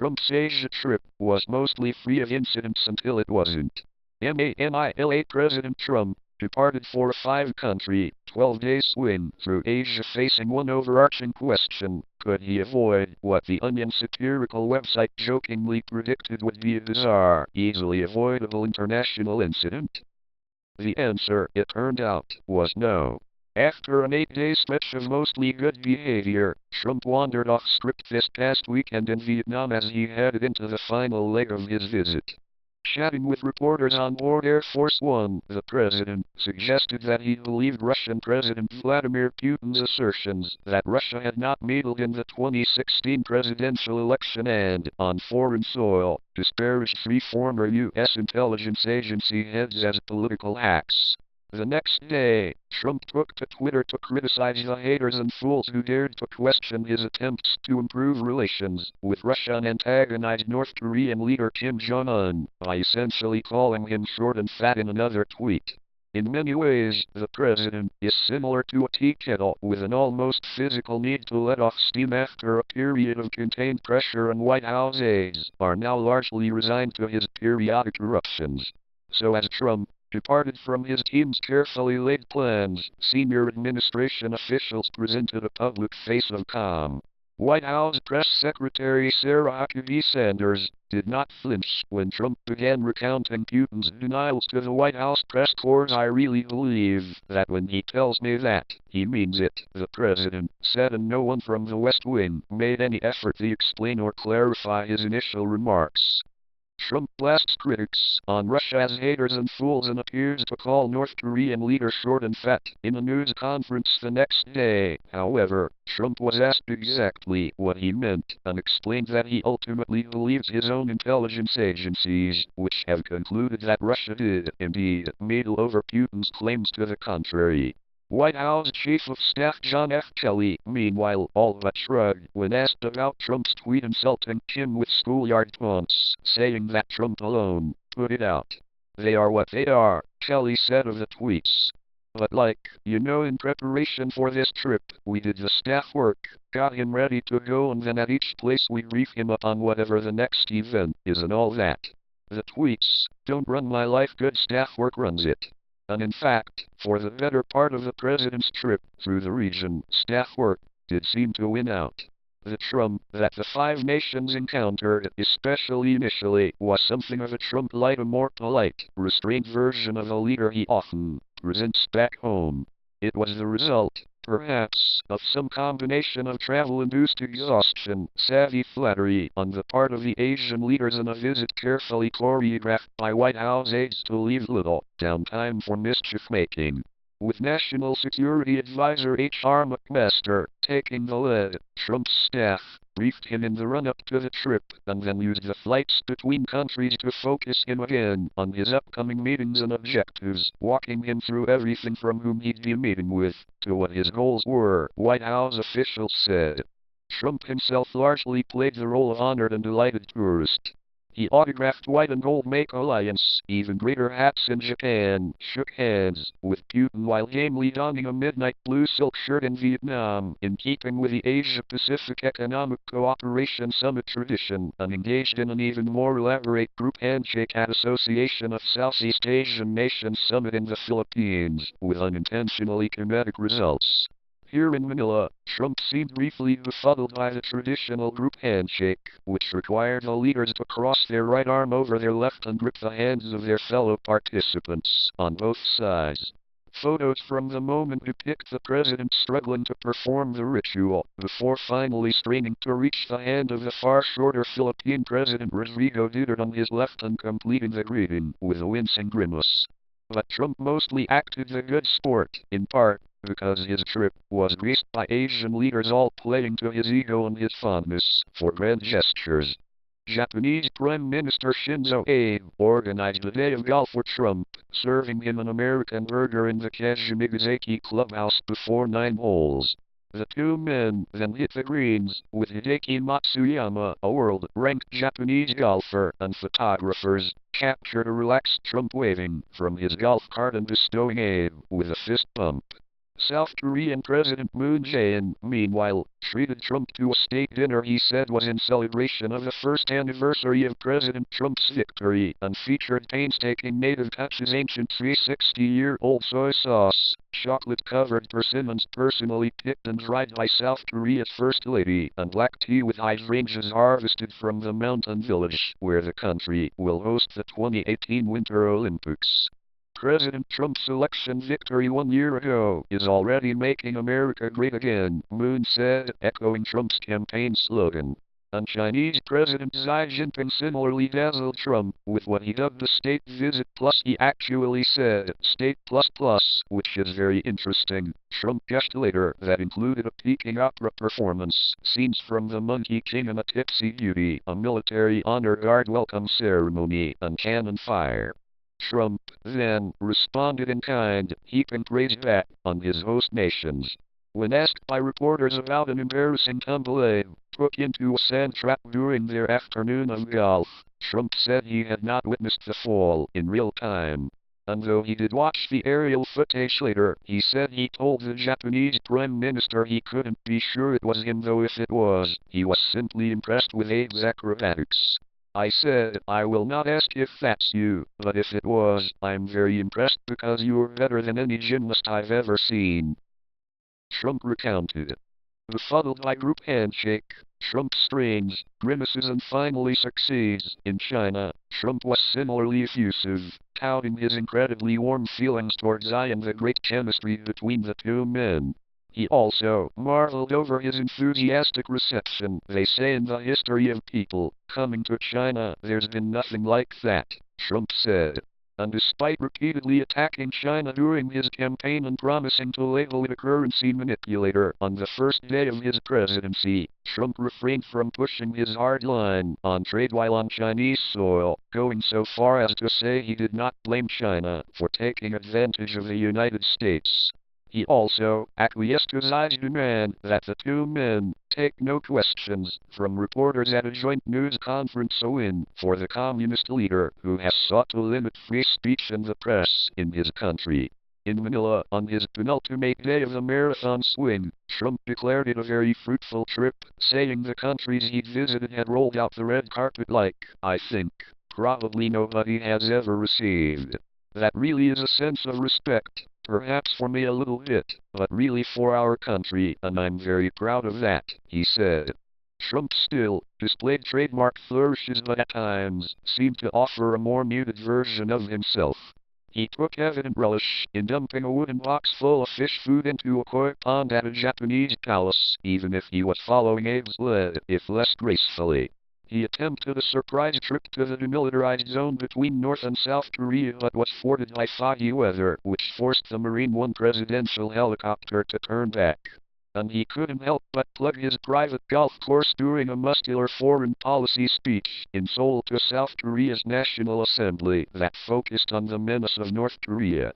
Trump's Asia trip was mostly free of incidents until it wasn't. MANILA President Trump departed for a 5-country, 12-day swing through Asia facing one overarching question: could he avoid what the Onion satirical website jokingly predicted would be a bizarre, easily avoidable international incident? The answer, it turned out, was no. After an 8-day stretch of mostly good behavior, Trump wandered off script this past weekend in Vietnam as he headed into the final leg of his visit. Chatting with reporters on board Air Force One, the president suggested that he believed Russian President Vladimir Putin's assertions that Russia had not meddled in the 2016 presidential election and, on foreign soil, disparaged 3 former U.S. intelligence agency heads as political hacks. The next day, Trump took to Twitter to criticize the haters and fools who dared to question his attempts to improve relations with Russia and antagonize North Korean leader Kim Jong-un by essentially calling him short and fat in another tweet. In many ways, the president is similar to a tea kettle with an almost physical need to let off steam after a period of contained pressure, and White House aides are now largely resigned to his periodic eruptions. So as Trump departed from his team's carefully laid plans, senior administration officials presented a public face of calm. White House Press Secretary Sarah Huckabee Sanders did not flinch when Trump began recounting Putin's denials to the White House press corps. "I really believe that when he tells me that, he means it," the president said, and no one from the West Wing made any effort to explain or clarify his initial remarks. Trump blasts critics on Russia as haters and fools and appears to call North Korean leader short and fat in a news conference the next day. However, Trump was asked exactly what he meant and explained that he ultimately believes his own intelligence agencies, which have concluded that Russia did indeed meddle over Putin's claims to the contrary. White House Chief of Staff John F. Kelly, meanwhile, all but shrugged when asked about Trump's tweet insulting Kim with schoolyard taunts, saying that Trump alone put it out. "They are what they are," Kelly said of the tweets. "But in preparation for this trip, we did the staff work, got him ready to go, and then at each place we brief him up on whatever the next event is and all that. The tweets don't run my life, good staff work runs it." And in fact, for the better part of the president's trip through the region, staff work did seem to win out. The Trump that the 5 nations encountered, especially initially, was something of a Trump light, a more polite, restrained version of a leader he often presents back home. It was the result, perhaps, of some combination of travel-induced exhaustion, savvy flattery on the part of the Asian leaders, and a visit carefully choreographed by White House aides to leave little downtime for mischief-making. With National Security Advisor H.R. McMaster taking the lead, Trump's staff briefed him in the run-up to the trip, and then used the flights between countries to focus him again on his upcoming meetings and objectives, walking him through everything from whom he'd be meeting with to what his goals were, White House officials said. Trump himself largely played the role of honored and delighted tourist. He autographed White and Gold Make Alliance, even greater hats in Japan, shook hands with Putin while gamely donning a midnight blue silk shirt in Vietnam, in keeping with the Asia-Pacific Economic Cooperation Summit tradition, and engaged in an even more elaborate group handshake at Association of Southeast Asian Nations Summit in the Philippines, with unintentionally comedic results. Here in Manila, Trump seemed briefly befuddled by the traditional group handshake, which required the leaders to cross their right arm over their left and grip the hands of their fellow participants on both sides. Photos from the moment depict the president struggling to perform the ritual, before finally straining to reach the hand of the far shorter Philippine President Rodrigo Duterte on his left and completing the greeting with a wincing grimace. But Trump mostly acted the good sport, in part because his trip was graced by Asian leaders all playing to his ego and his fondness for grand gestures. Japanese Prime Minister Shinzo Abe organized a day of golf for Trump, serving him an American burger in the Kazumigazaki clubhouse before 9 holes. The 2 men then hit the greens, with Hideki Matsuyama, a world-ranked Japanese golfer, and photographers captured a relaxed Trump waving from his golf cart and bestowing Abe with a fist bump. South Korean President Moon Jae-in, meanwhile, treated Trump to a state dinner he said was in celebration of the first anniversary of President Trump's victory, and featured painstaking native touches, ancient 360-year-old soy sauce, chocolate-covered persimmons personally picked and dried by South Korea's First Lady, and black tea with hydrangeas harvested from the mountain village, where the country will host the 2018 Winter Olympics. President Trump's election victory 1 year ago is already making America great again, Moon said, echoing Trump's campaign slogan. And Chinese President Xi Jinping similarly dazzled Trump with what he dubbed the State Visit Plus. He actually said State Plus Plus, which is very interesting. Trump gushed later that included a Peking opera performance, scenes from The Monkey King and a Tipsy Beauty, a military honor guard welcome ceremony, and cannon fire. Trump then responded in kind, heaping praise back on his host nations. When asked by reporters about an embarrassing tumble they took into a sand trap during their afternoon of golf, Trump said he had not witnessed the fall in real time. And though he did watch the aerial footage later, he said he told the Japanese Prime Minister he couldn't be sure it was him, though if it was, he was simply impressed with Abe's acrobatics. I said, I will not ask if that's you, but if it was, I'm very impressed because you're better than any gymnast I've ever seen. Trump recounted. Befuddled by group handshake, Trump strains, grimaces and finally succeeds. In China, Trump was similarly effusive, touting his incredibly warm feelings towards Xi and the great chemistry between the two men. He also marveled over his enthusiastic reception. They say in the history of people coming to China, there's been nothing like that, Trump said. And despite repeatedly attacking China during his campaign and promising to label it a currency manipulator on the first day of his presidency, Trump refrained from pushing his hard line on trade while on Chinese soil, going so far as to say he did not blame China for taking advantage of the United States. He also acquiesced to Xi's demand that the two men take no questions from reporters at a joint news conference, a win for the communist leader who has sought to limit free speech and the press in his country. In Manila, on his penultimate day of the marathon swing, Trump declared it a very fruitful trip, saying the countries he'd visited had rolled out the red carpet like, I think, probably nobody has ever received. That really is a sense of respect. Perhaps for me a little bit, but really for our country, and I'm very proud of that, he said. Trump still displayed trademark flourishes but at times seemed to offer a more muted version of himself. He took evident relish in dumping a wooden box full of fish food into a koi pond at a Japanese palace, even if he was following Abe's lead, if less gracefully. He attempted a surprise trip to the demilitarized zone between North and South Korea but was thwarted by foggy weather, which forced the Marine One presidential helicopter to turn back. And he couldn't help but plug his private golf course during a muscular foreign policy speech in Seoul to South Korea's National Assembly that focused on the menace of North Korea.